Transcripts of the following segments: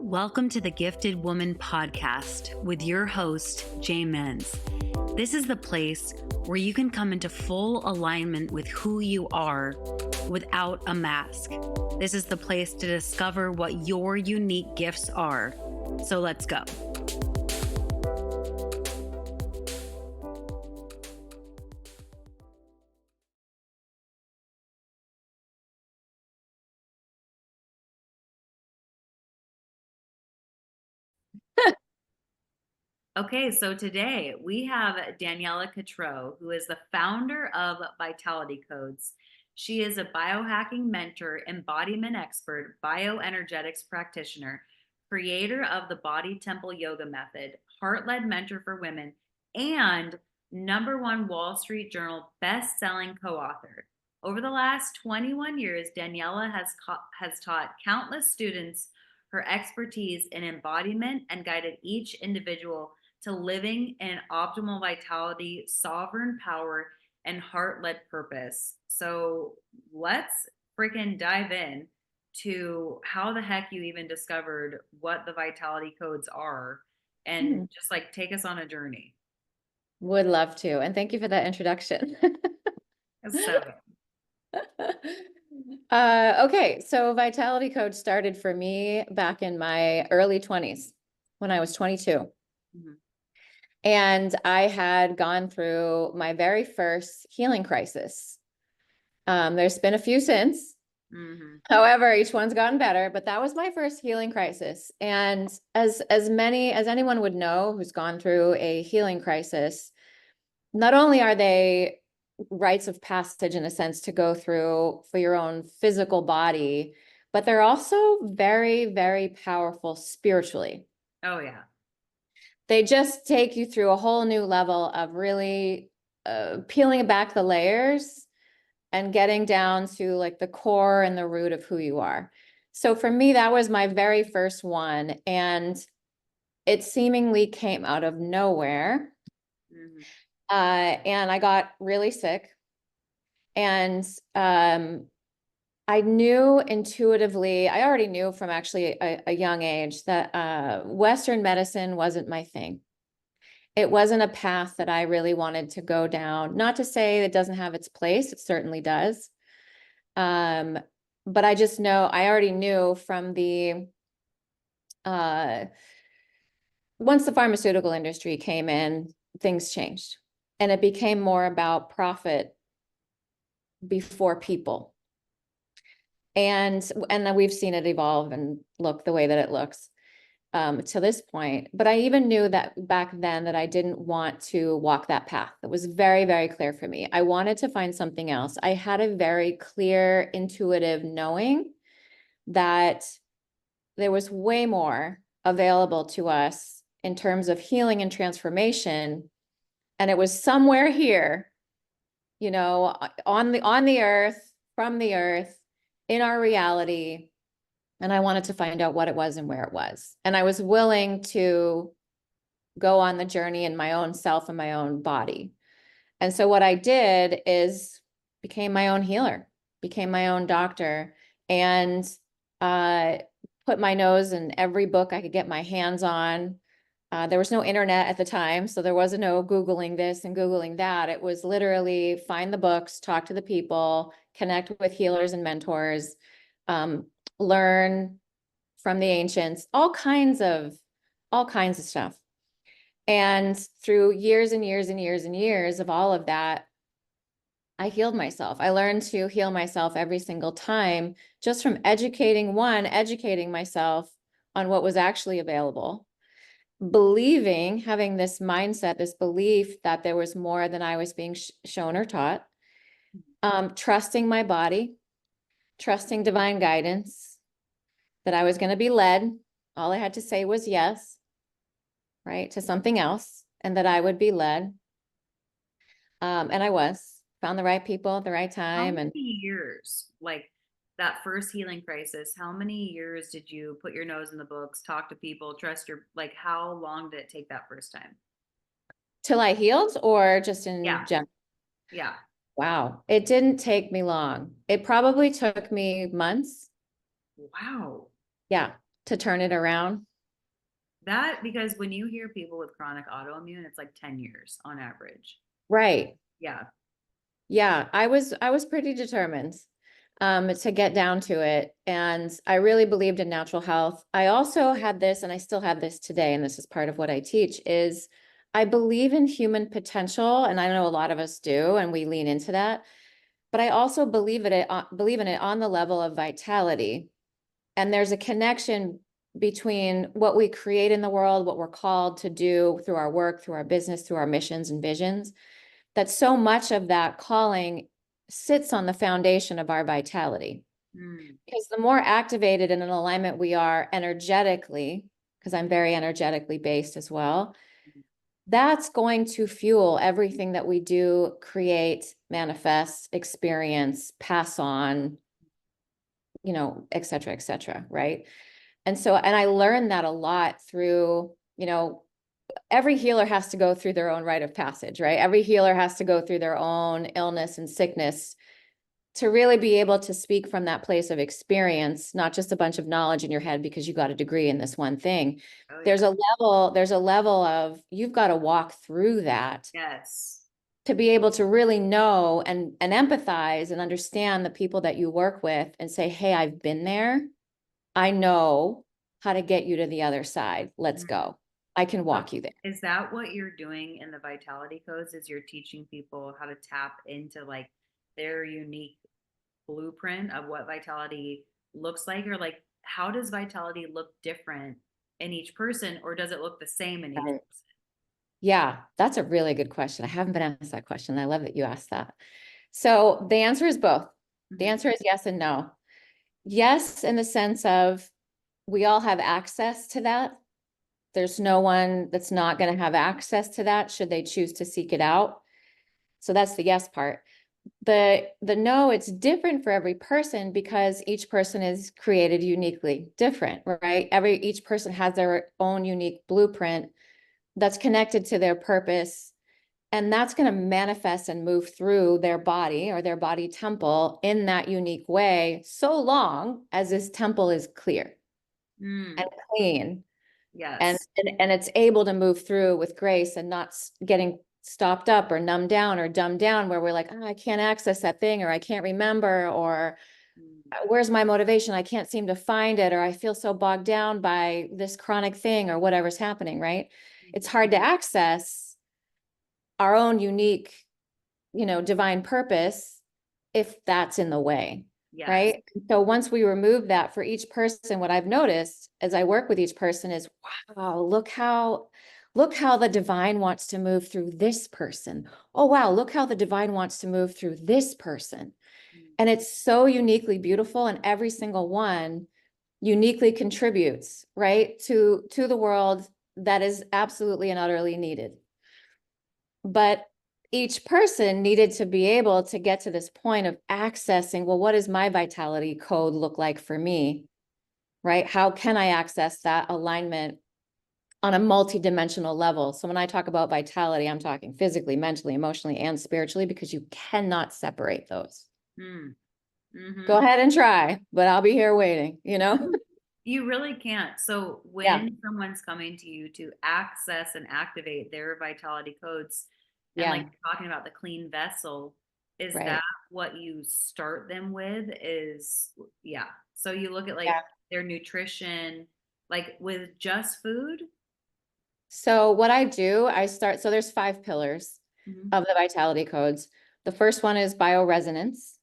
Welcome to the Gifted Woman podcast with your host, Muenz. This is the place where you can come into full alignment with who you are without a mask. This is the place to discover what your unique gifts are. So let's go. Okay, so today we have Daniella Cotreau, who is the founder of Vitality Codes. She is a biohacking mentor, embodiment expert, bioenergetics practitioner, creator of the Body Temple Yoga Method, heart-led mentor for women, and #1 Wall Street Journal best-selling co-author. Over the last 21 years, Daniella has taught countless students her expertise in embodiment and guided each individual to living in optimal vitality, sovereign power, and heart-led purpose. So let's freaking dive in to how the heck you even discovered what the vitality codes are and just like take us on a journey. Would love to. And thank you for that introduction. Okay, so Vitality Code started for me back in my early 20s when I was 22. And I had gone through my very first healing crisis. There's been a few since. However, each one's gotten better, but that was my first healing crisis. And as anyone would know who's gone through a healing crisis, not only are they rites of passage in a sense to go through for your own physical body, but they're also very, very powerful spiritually. Oh, yeah. They just take you through a whole new level of really peeling back the layers and getting down to like the core and the root of who you are. So for me, that was my very first one. And it seemingly came out of nowhere. And I got really sick. And I knew intuitively, I already knew from actually a young age that Western medicine wasn't my thing. It wasn't a path that I really wanted to go down. Not to say it doesn't have its place, it certainly does. But I just know, I already knew from the, once the pharmaceutical industry came in, things changed. And it became more about profit before people. And then we've seen it evolve and look the way that it looks to this point. But I even knew that back then that I didn't want to walk that path. It was very, very clear for me. I wanted to find something else. I had a very clear, intuitive knowing that there was way more available to us in terms of healing and transformation. And it was somewhere here, you know, on the earth, from the earth, in our reality. And I wanted to find out what it was and where it was. And I was willing to go on the journey in my own self and my own body. And so what I did is became my own healer, became my own doctor, and put my nose in every book I could get my hands on. There was no internet at the time, so there wasn't no Googling this and Googling that. It was literally find the books, talk to the people, connect with healers and mentors, learn from the ancients, all kinds of stuff. And through years and years and years and years of all of that, I healed myself. I learned to heal myself every single time, just from educating myself on what was actually available, believing, having this mindset, this belief that there was more than I was being shown or taught, trusting my body, trusting divine guidance, that I was going to be led. All I had to say was yes, right, to something else, and that I would be led. And I found the right people at the right time. How many years, like that first healing crisis, how many years did you put your nose in the books, talk to people, trust your, like how long did it take that first time? Till I healed, or just in general? Yeah. Wow. It didn't take me long. It probably took me months. Wow. Yeah. to turn it around. That because when you hear people with chronic autoimmune, it's like 10 years on average. Right. Yeah. Yeah, I was pretty determined to get down to it. And I really believed in natural health. I also had this, and I still have this today, and this is part of what I teach, is I believe in human potential, and I know a lot of us do, and we lean into that. But I also believe in it on the level of vitality. And there's a connection between what we create in the world, what we're called to do through our work, through our business, through our missions and visions, that so much of that calling sits on the foundation of our vitality. Mm. Because the more activated and in alignment we are energetically, because I'm very energetically based as well, that's going to fuel everything that we do, create, manifest, experience, pass on, et cetera, right? And so, and I learned that a lot through, every healer has to go through their own rite of passage, right? Every healer has to go through their own illness and sickness to really be able to speak from that place of experience, not just a bunch of knowledge in your head because you got a degree in this one thing. Oh yeah. There's a level of you've got to walk through that Yes. to be able to really know and empathize and understand the people that you work with and say, hey, I've been there. I know how to get you to the other side. Let's Mm. go. I can So walk you there. is that what you're doing in the vitality codes? Is you're teaching people how to tap into like their unique blueprint of what vitality looks like, or like how does vitality look different in each person, or does it look the same in each Right. person? Yeah, that's a really good question. I haven't been asked that question. I love that you asked that. So the answer is both. The Mm-hmm. answer is yes and no. Yes, in the sense of we all have access to that. There's no one that's not going to have access to that should they choose to seek it out. So that's the yes part. The no, it's different for every person because each person is created uniquely different, right? Each person has their own unique blueprint that's connected to their purpose. And that's going to manifest and move through their body or their body temple in that unique way, so long as this temple is clear and Mm. clean and, Yes. and it's able to move through with grace and not getting stopped up or numbed down or dumbed down where we're like, oh, I can't access that thing, or I can't remember, or Mm. where's my motivation? I can't seem to find it, or I feel so bogged down by this chronic thing or whatever's happening, right? It's hard to access our own unique, divine purpose if that's in the way, Yes. right? So once we remove that for each person, what I've noticed as I work with each person is, wow, look how the divine wants to move through this person. Oh, wow, look how the divine wants to move through this person. Mm. And it's so uniquely beautiful, and every single one uniquely contributes, right, to the world that is absolutely and utterly needed. But each person needed to be able to get to this point of accessing, well, what does my vitality code look like for me, right? How can I access that alignment on a multidimensional level? So when I talk about vitality, I'm talking physically, mentally, emotionally, and spiritually, because you cannot separate those. Mm. Go Mm-hmm. ahead and try, but I'll be here waiting, You really can't. So Yeah, when someone's coming to you to access and activate their vitality codes, and like yeah, talking about the clean vessel, is that right. what you start them with? Is yeah. So you look at like Yeah. their nutrition, like with just food. So what I do, so there's 5 pillars Mm-hmm. of the vitality codes. The first one is bioresonance.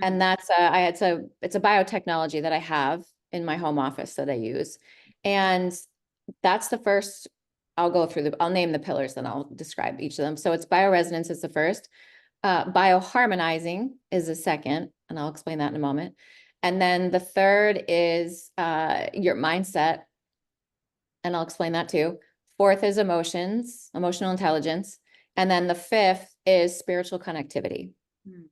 And Mm-hmm. it's a biotechnology that I have in my home office that I use. And that's the first, I'll name the pillars, then I'll describe each of them. So it's bioresonance is the first. Bioharmonizing is the second, and I'll explain that in a moment. And then the third is your mindset, and I'll explain that too. Fourth is emotional intelligence. And then the fifth is spiritual connectivity. Mm-hmm.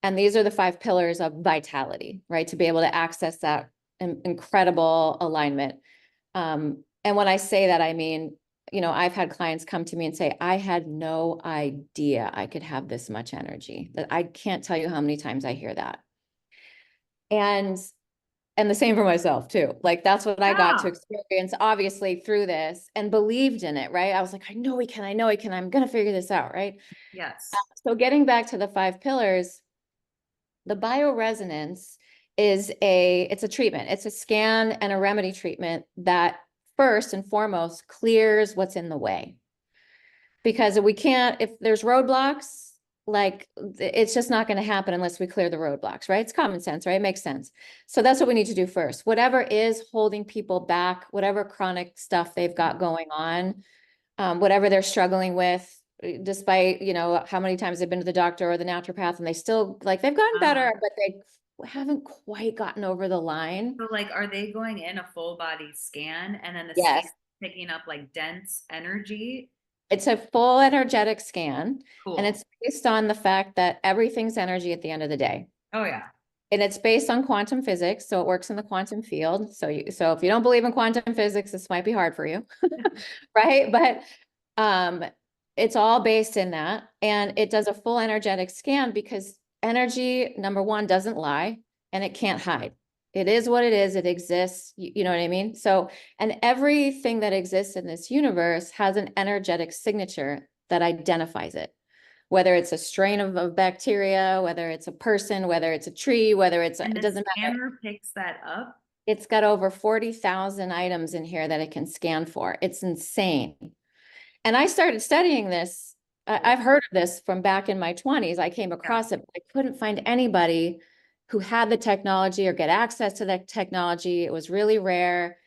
And these are the 5 pillars of vitality, right? To be able to access that incredible alignment. And when I say that, I mean, I've had clients come to me and say, I had no idea I could have this much energy. That I can't tell you how many times I hear that. And And the same for myself too. Like that's what I got to Yeah. experience, obviously, through this and believed in it, right? I was like, I know we can, I know we can, I'm gonna figure this out, right? Yes. So getting back to the 5 pillars, the bioresonance it's a treatment. It's a scan and a remedy treatment that first and foremost clears what's in the way. Because we can't, if there's roadblocks, like it's just not going to happen unless we clear the roadblocks, right? It's common sense, right? It makes sense. So that's what we need to do first. Whatever is holding people back, whatever chronic stuff they've got going on, whatever they're struggling with, despite, how many times they've been to the doctor or the naturopath and they still like they've gotten better, but they haven't quite gotten over the line. So like, are they going in a full body scan and then the scan Yes. picking up like dense energy? It's a full energetic scan, and Cool. it's based on the fact that everything's energy at the end of the day. Oh yeah. And it's based on quantum physics, so it works in the quantum field. So if you don't believe in quantum physics, this might be hard for you, right? But um, it's all based in that, and it does a full energetic scan because energy, number one, doesn't lie and it can't hide. It is what it is. It exists. You know what I mean? So, and everything that exists in this universe has an energetic signature that identifies it, whether it's a strain of bacteria, whether it's a person, whether it's a tree, whether it's, And it the doesn't matter. scanner picks that up. It's got over 40,000 items in here that it can scan for. It's insane. And I started studying this. Cool. I've heard of this from back in my 20s. I came Yeah. across it, but I couldn't find anybody who had the technology or get access to that technology. It was really rare.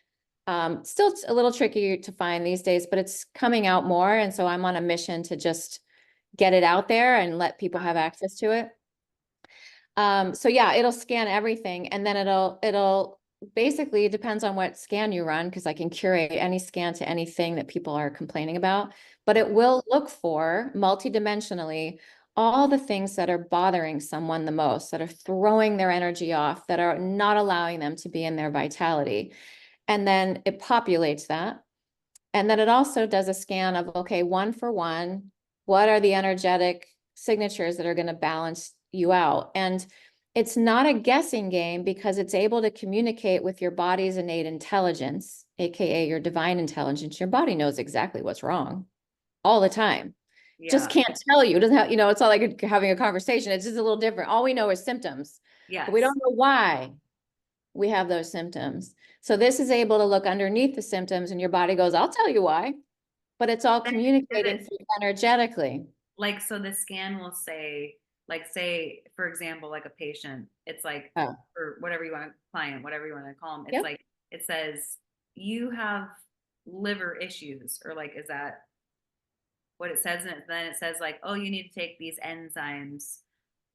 Still a little tricky to find these days, but it's coming out more. And so I'm on a mission to just get it out there and let people have access to it. So yeah, it'll scan everything, and then it'll basically, it depends on what scan you run, because I can curate any scan to anything that people are complaining about, but it will look for multidimensionally all the things that are bothering someone the most, that are throwing their energy off, that are not allowing them to be in their vitality. And then it populates that. And then it also does a scan of, okay, one for one, what are the energetic signatures that are going to balance you out? And it's not a guessing game because it's able to communicate with your body's innate intelligence, AKA your divine intelligence. Your body knows exactly what's wrong all the time. Just Yeah. can't tell you. It doesn't have, it's not like having a conversation. It's just a little different. All we know is symptoms, but we Yes. don't know why we have those symptoms. So this is able to look underneath the symptoms and your body goes, I'll tell you why, but it's all Then does communicating it energetically. like, so the scan will say, like, say, for example, like a patient, it's like, Oh, or whatever you want, client, whatever you want to call them, it's yep. like, it says, you have liver issues, or like, is that what it says? And then it says, like, oh, you need to take these enzymes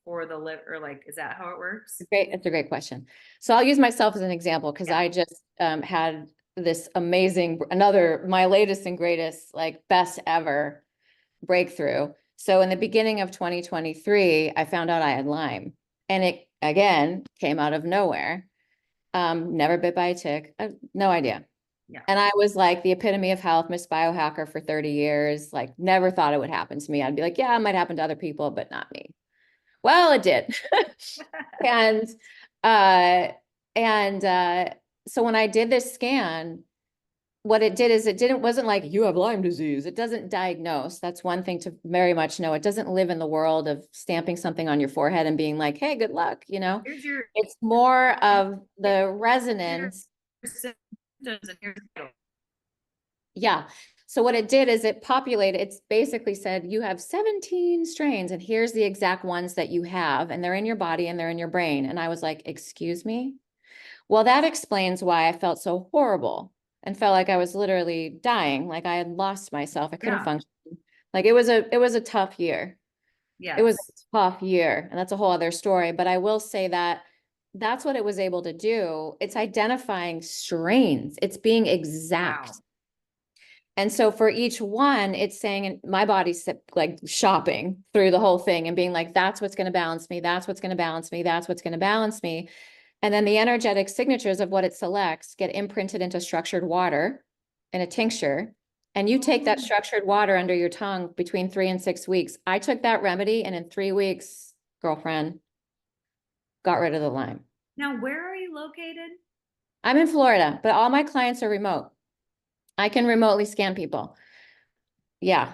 for the liver, or like, is that how it works? Great. It's a great question. So I'll use myself as an example because Yeah. I just had this amazing, my latest and greatest, like best ever breakthrough. So in the beginning of 2023, I found out I had Lyme, and it again came out of nowhere. Never bit by a tick. No idea. Yeah. And I was like the epitome of health, Miss Biohacker for 30 years, like never thought it would happen to me. I'd be like, yeah, it might happen to other people, but not me. Well, it did. And uh and so when I did this scan, what it did is wasn't like you have Lyme disease. It doesn't diagnose. That's one thing to very much know. It doesn't live in the world of stamping something on your forehead and being like, hey, good luck, Here's your, It's more of the here's resonance. your symptoms and here's the, Yeah. So what it did is it populated, it's basically said you have 17 strains and here's the exact ones that you have, and they're in your body and they're in your brain. And I was like, excuse me? Well, that explains why I felt so horrible and felt like I was literally dying, like I had lost myself. I couldn't yeah. function. Like it was a tough year. It was Yes. a tough year, and that's a whole other story. But I will say that that's what it was able to do. It's identifying strains. It's being exact. Wow. And so for each one, it's saying, and my body's like shopping through the whole thing and being like, that's what's going to balance me. That's what's going to balance me. That's what's going to balance me. And then the energetic signatures of what it selects get imprinted into structured water in a tincture. And you take that structured water under your tongue between 3 and 6 weeks. I took that remedy, and in 3 weeks, girlfriend, got rid of the Lyme. Now, where are you located? I'm in Florida, but all my clients are remote. I can remotely scan people. Yeah.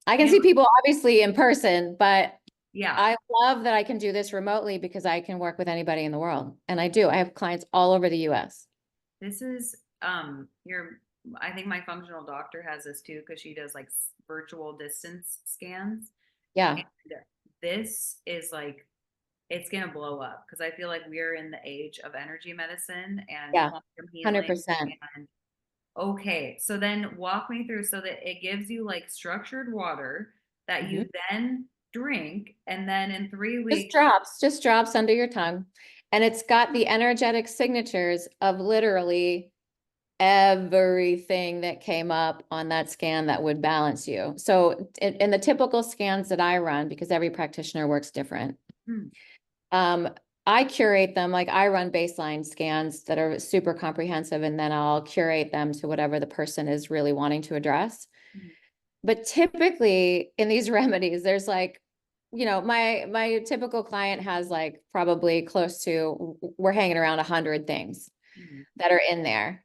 I can You see know, people obviously in person, but yeah, I love that I can do this remotely because I can work with anybody in the world. And I do. I have clients all over the US. this is your I think my functional doctor has this too because she does like virtual distance scans. Yeah. And this is like it's gonna blow up because I feel like we're in the age of energy medicine and Yeah. quantum healing. 100%. And okay, so then walk me through so that it gives you like structured water that Mhm. you then drink, and then in 3 weeks, Just drops under your tongue. And it's got the energetic signatures of literally everything that came up on that scan that would balance you. So in the typical scans that I run, because every practitioner works different, hmm, um, I curate them, like I run baseline scans that are super comprehensive, and then I'll curate them to whatever the person is really wanting to address. hmm, But typically in these remedies, there's like, my typical client has like probably close to, we're hanging around 100 things hmm, that are in there.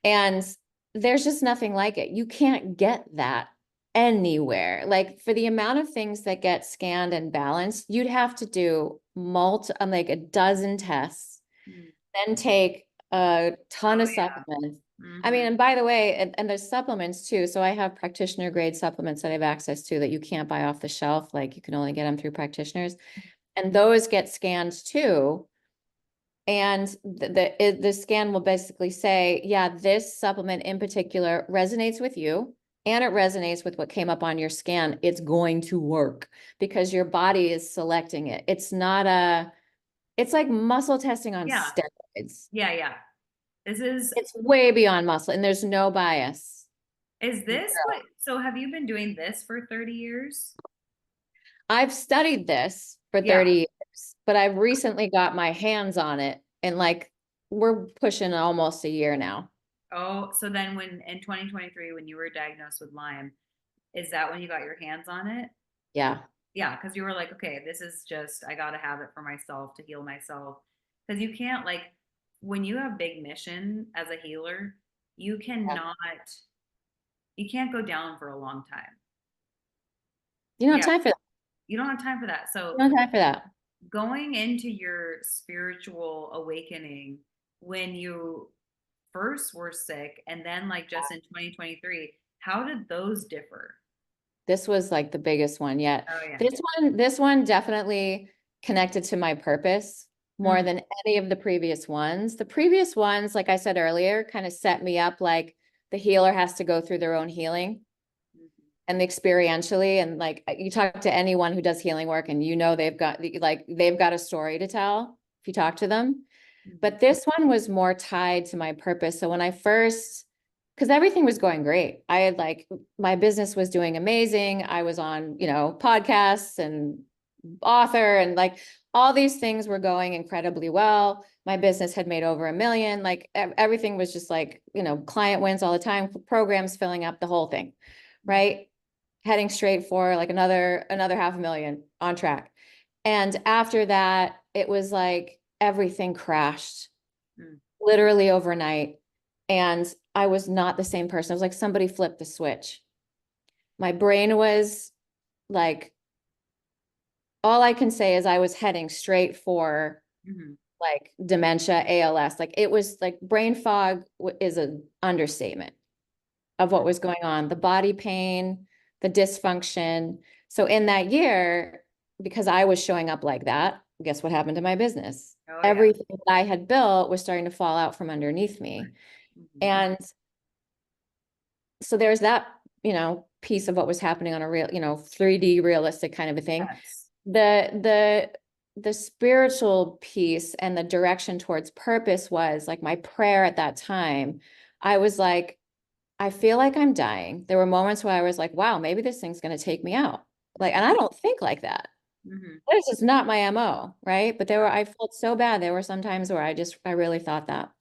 And there's just nothing like it. You can't get that anywhere. Like for the amount of things that get scanned and balanced, you'd have to do like a dozen tests, hmm. then take a ton Oh of yeah. supplements. I mean, Hmm. and by the way, and there's supplements too. So I have practitioner grade supplements that I have access to that you can't buy off the shelf. Like you can only get them through practitioners. And those get scanned too. And the scan will basically say, yeah, this supplement in particular resonates with you and it resonates with what came up on your scan. It's going to work because your body is selecting it. It's like muscle testing on Yeah, steroids. yeah, yeah. This It's way beyond muscle and there's no bias. is this what, so have you been doing this for 30 years? I've studied this for Yeah. 30 years, but I've recently got my hands on it and like we're pushing almost a year now. Oh, so then when in 2023, when you were diagnosed with Lyme, is that when you got your hands on it? Yeah. Yeah, because you were like, okay, this is just, I got to have it for myself to heal myself. Because you can't, like, when you have big mission as a healer, you Yeah. cannot, you can't go down for a long time. You don't Yeah, have time for that. you don't have time for that. So You don't have time for that. going into your spiritual awakening when you first were sick and then like just in 2023, how did those differ? This was like the biggest one yet. Oh yeah. This one definitely connected to my purpose more Mhm. than any of the previous ones. The previous ones, like I said earlier, kind of set me up like the healer has to go through their own healing and experientially. And like you talk to anyone who does healing work and they've got a story to tell if you talk to them. Mhm. But this one was more tied to my purpose. So when I first, because everything was going great. I had like, my business was doing amazing. I was on, podcasts and author and like all these things were going incredibly well. My business had made over 1 million. Like everything was just like, client wins all the time, programs filling up the whole thing, right? Heading straight for like another 500,000 on track. And after that, it was like everything crashed Mhm. literally overnight. And I was not the same person. I was like, somebody flipped the switch. My brain was like, all I can say is I was heading straight for Mhm. like dementia, ALS. Like it was like brain fog is an understatement of what was going on, the body pain, the dysfunction. So in that year, because I was showing up like that, guess what happened to my business? Oh yeah. Everything that I had built was starting to fall out from underneath me. Mhm. And so there's that, piece of what was happening on a real, 3D realistic kind of a thing. Yes. The spiritual piece and the direction towards purpose was like my prayer at that time. I was like, I feel like I'm dying. There were moments where I was like, wow, maybe this thing's going to take me out. Like, and I don't think like that. Mhm. That is just not my MO, right? But I felt so bad. There were some times where I really thought that.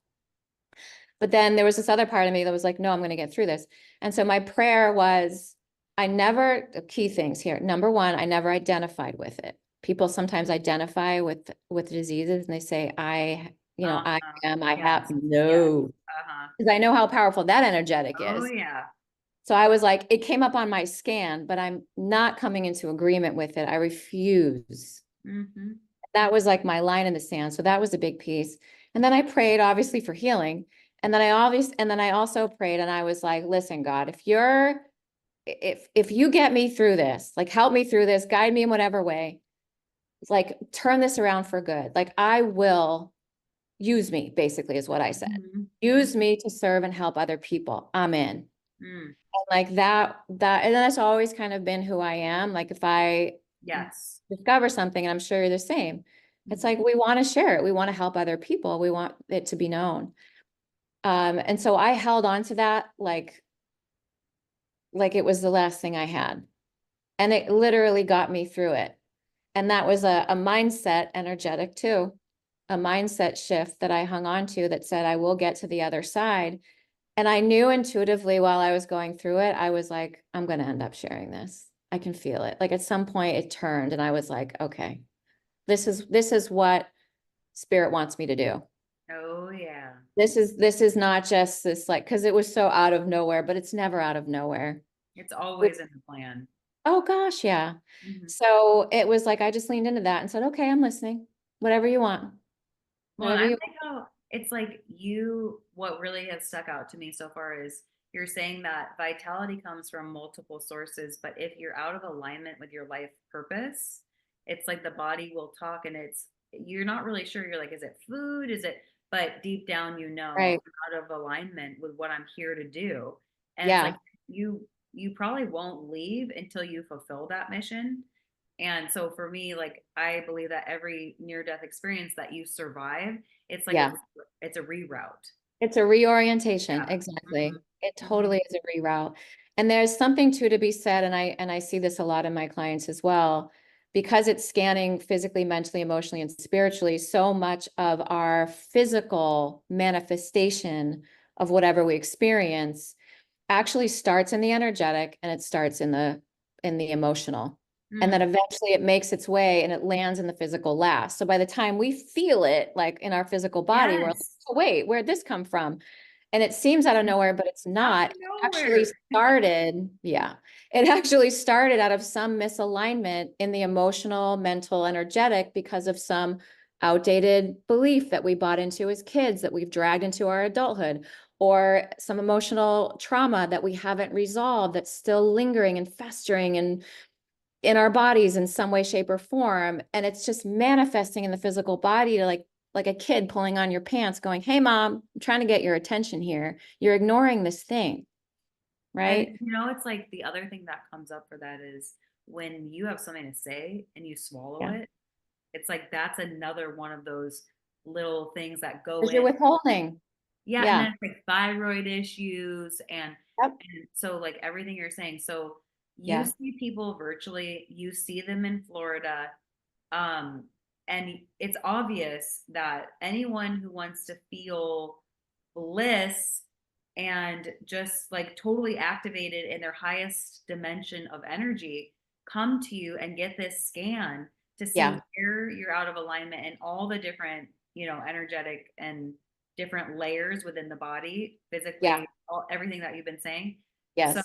But then there was this other part of me that was like, no, I'm going to get through this. And so my prayer was, key things here. Number one, I never identified with it. People sometimes identify with diseases and they say, I am, I have, Yes. Yes. no, Uh-huh. because I know how powerful that energetic Oh is. yeah. So I was like, it came up on my scan, but I'm not coming into agreement with it. I refuse. Mm-hmm. That was like my line in the sand. So that was a big piece. And then I prayed obviously for healing. And then I also prayed and I was like, listen, God, if you get me through this, like help me through this, guide me in whatever way, like turn this around for good. Like I will use me, basically is what I said. Mm-hmm. Use Mm-hmm. me to serve and help other people. I'm in. Mm. Like and that's always kind of been who I am. Like if I Yes. discover something, and I'm sure you're the same, it's Mm-hmm. like we want to share it. We want to help other people. We want it to be known. And so I held on to that like it was the last thing I had. And it literally got me through it. And that was a mindset energetic too, a mindset shift that I hung on to that said, I will get to the other side. And I knew intuitively while I was going through it, I was like, I'm going to end up sharing this. I can feel it. Like at some point it turned and I was like, okay, this is what spirit wants me to do. Oh yeah. This is not just this like, because it was so out of nowhere, but it's never out of nowhere. It's always in the plan. Oh gosh, yeah. Mm-hmm. So it was like I just leaned into that and said, okay, I'm listening. Whatever you want. Well, and Whatever I you like how it's like what really has stuck out to me so far is you're saying that vitality comes from multiple sources, but if you're out of alignment with your life purpose, it's like the body will talk and you're not really sure. You're like, is it food? Is it, but deep down, right. I'm out of alignment with what I'm here to do. And it's like Yeah. you probably won't leave until you fulfill that mission. And so for me, like I believe that every near death experience that you survive, it's like Yeah. it's a reroute. It's a reorientation. Yeah. Exactly. It Hmm. Hmm. totally is a reroute. And there's something too to be said, and I see this a lot in my clients as well, because it's scanning physically, mentally, emotionally, and spiritually, so much of our physical manifestation of whatever we experience actually starts in the energetic and it starts in the emotional. And then Mm. eventually it makes its way and it lands in the physical last. So by the time we feel it like in our physical body, we're like, Yes. oh, wait, where'd this come from? And it seems out of nowhere, but it's Out not. of It actually nowhere. started, yeah. It actually started out of some misalignment in the emotional, mental, energetic because of some outdated belief that we bought into as kids that we've dragged into our adulthood, or some emotional trauma that we haven't resolved that's still lingering and festering and in our bodies in some way, shape, or form. And it's just manifesting in the physical body to like a kid pulling on your pants, going, hey, mom, I'm trying to get your attention here. You're ignoring this thing, And right? it's like the other thing that comes up for that is when you have something to say and you swallow Yeah. it, it's like that's another one of those little things that go Because you're in. withholding. Yeah, and Yeah. then it's like thyroid issues Yep. and so like everything you're saying. So you Yeah. see people virtually, you see them in Florida, um, and it's obvious that anyone who wants to feel bliss and just like totally activated in their highest dimension of energy come to you and get this scan to see Yeah. where you're out of alignment and all the different, energetic and different layers within the body, Yeah. physically, everything that you've been saying. So, Yes.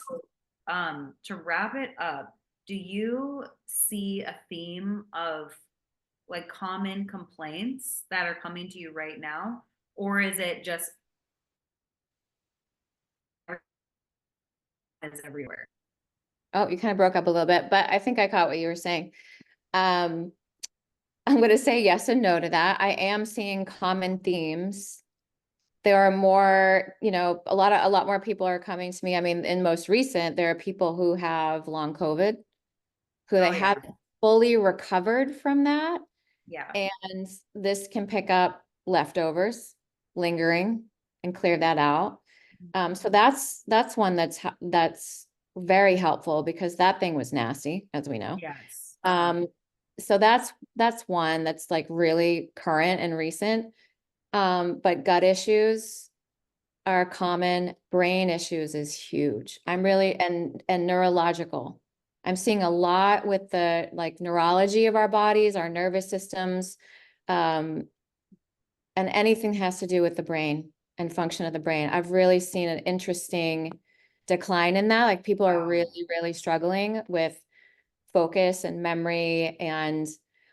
to wrap it up, do you see a theme of like common complaints that are coming to you right now? Or is it just is everywhere? Oh, you kind of broke up a little bit, but I think I caught what you were saying. Um, I'm going to say yes and no to that. I am seeing common themes. There are more, a lot more people are coming to me. I mean, in most recent, there are people who have long COVID, who they Oh yeah. haven't fully recovered from that. Yeah. And this can pick up leftovers, lingering, and clear that out. So that's one that's very helpful because that thing was nasty, as we know. Yes. Uh-huh. Um, so that's one that's like really current and recent. But gut issues are common. Brain issues is huge. I'm really and neurological. I'm seeing a lot with the like neurology of our bodies, our nervous systems. Um, and anything has to do with the brain and function of the brain. I've really seen an interesting decline in that. Like people are Wow. really, really struggling with focus and memory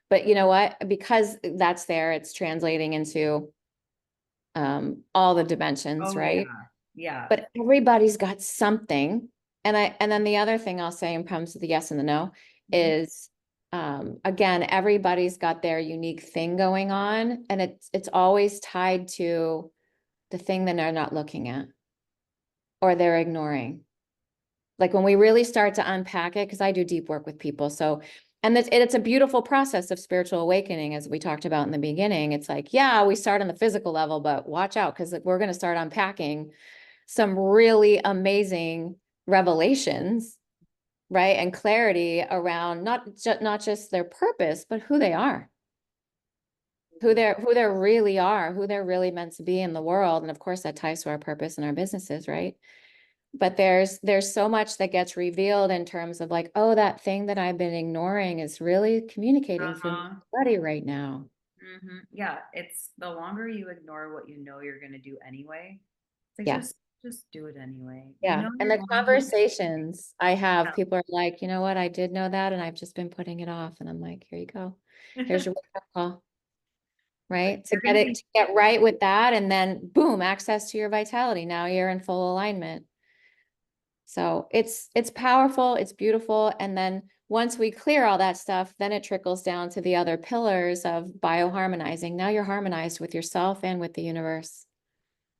but you know what? Because that's there, it's translating into all the dimensions, Oh yeah. right? Yeah. But everybody's got something. And then the other thing I'll say in terms of the yes and the no Mhm. is again, everybody's got their unique thing going on, and it's always tied to the thing that they're not looking at or they're ignoring. Like when we really start to unpack it, because I do deep work with people. So, and it's a beautiful process of spiritual awakening, as we talked about in the beginning. It's like, yeah, we start on the physical level, but watch out because we're going to start unpacking some really amazing revelations, right? And clarity around not just their purpose, but who they are, who they really are, who they're really meant to be in the world. And of course, that ties to our purpose and our businesses, right? But there's so much that gets revealed in terms of like, oh, that thing that I've been ignoring is really communicating through my Uh-huh. body right now. Yeah, it's the longer you ignore what you know you're gonna do anyway. It's like Yeah. just do it anyway. You Yeah. know And you're the going to. conversations I have, Yeah. people are like, you know what, I did know that and I've just been putting it off. And I'm like, here you go. Here's your wake-up call, But right? you're gonna be To get right with that, and then boom, access to your vitality. Now you're in full alignment. So it's powerful, it's beautiful. And then once we clear all that stuff, then it trickles down to the other pillars of bioharmonizing. Now you're harmonized with yourself and with the universe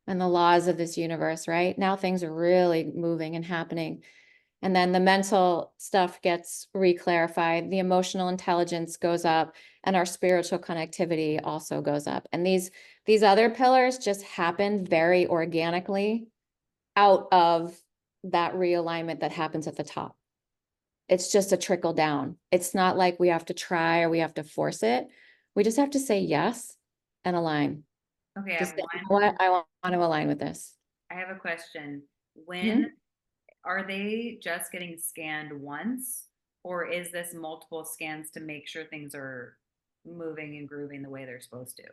and the laws of this universe, right? Now things are really moving and happening. And then the mental stuff gets reclarified, the emotional intelligence goes up, and our spiritual connectivity also goes up. And these other pillars just happen very organically out of that realignment that happens at the top. It's just a trickle down. It's not like we have to try or we have to force it. We just have to say yes and align. okay. I Just have say, you one. know what? I want to align with this. I have a question. When Mhm. are they just getting scanned once, or is this multiple scans to make sure things are moving and grooving the way they're supposed to?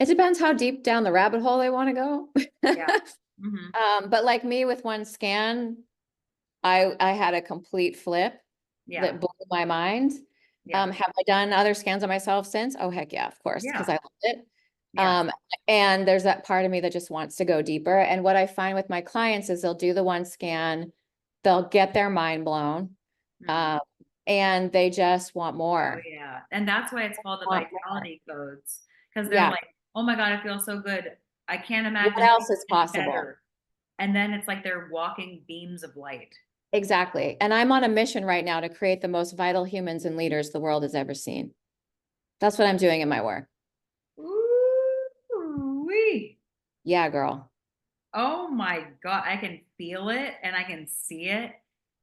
It depends how deep down the rabbit hole they want to go. Yeah. Hmm. But like me with one scan, I had a complete flip Yeah. that blew my mind. Yeah. Have I done other scans on myself since? Oh, heck yeah, of course, because Yeah. I loved it. Yeah. Um, and there's that part of me that just wants to go deeper. And what I find with my clients is they'll do the one scan, they'll get their mind blown, Mhm. um, and they just want Oh more. yeah. And that's why it's called the Want more. vitality codes. Because they're Yeah. like, oh my God, I feel so good. I can't What imagine else feeling is any possible? better. And then it's like they're walking beams of light. Exactly. And I'm on a mission right now to create the most vital humans and leaders the world has ever seen. That's what I'm doing in my work. Ooh-wee. Yeah, girl. Oh my God. I can feel it and I can see it.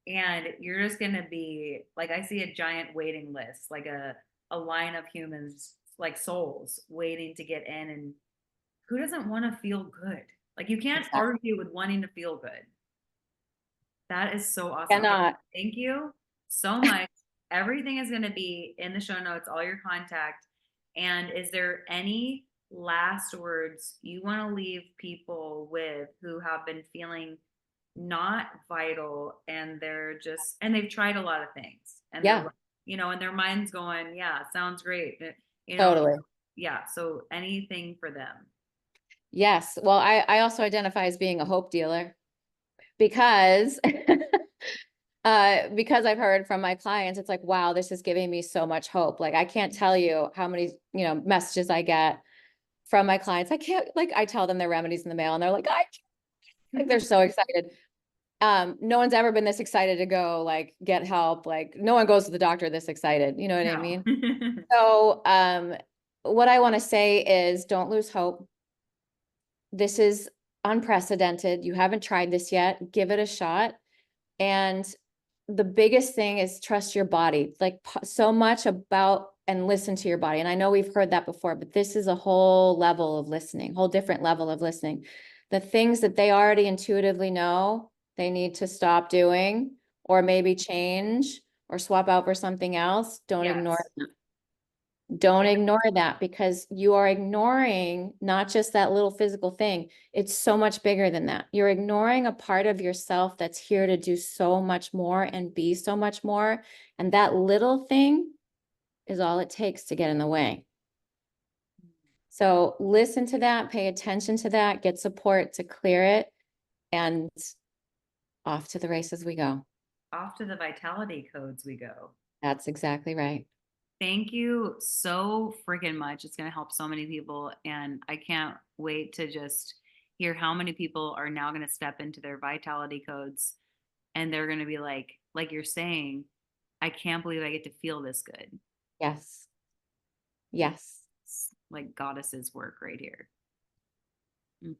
And you're just gonna be like, I see a giant waiting list, like a line of humans, like souls waiting to get in. And who doesn't want to feel good? Like you can't Exactly. argue with wanting to feel good. That is so awesome. Okay, Cannot. thank you so much. Everything is going to be in the show notes, all your contact. And is there any last words you want to leave people with who have been feeling not vital and and they've tried a lot of things and they're Yeah, like, and their mind's going, yeah, sounds great. You know, totally. yeah. So anything for them. Yes. Well, I also identify as being a hope dealer because because I've heard from my clients, it's like, wow, this is giving me so much hope. Like I can't tell you how many, messages I get from my clients. I can't like I tell them their remedies in the mail and they're like, like they're so excited. No one's ever been this excited to go like get help. Like no one goes to the doctor this excited. You know what I No. mean? So what I want to say is don't lose hope. This is unprecedented. You haven't tried this yet. Give it a shot. And the biggest thing is trust your body. Like so much about and listen to your body. And I know we've heard that before, but this is a whole level of listening, whole different level of listening. The things that they already intuitively know they need to stop doing or maybe change or swap out for something else, don't ignore Yes. them. Don't ignore that, because you are ignoring not just that little physical thing. It's so much bigger than that. You're ignoring a part of yourself that's here to do so much more and be so much more. And that little thing is all it takes to get in the way. So listen to that, pay attention to that, get support to clear it, and off to the races we go. Off to the vitality codes we go. That's exactly right. Thank you so freaking much. It's going to help so many people. And I can't wait to just hear how many people are now going to step into their vitality codes and they're going to be like you're saying, I can't believe I get to feel this good. Yes. Yes. It's like goddesses work right here. Mhm.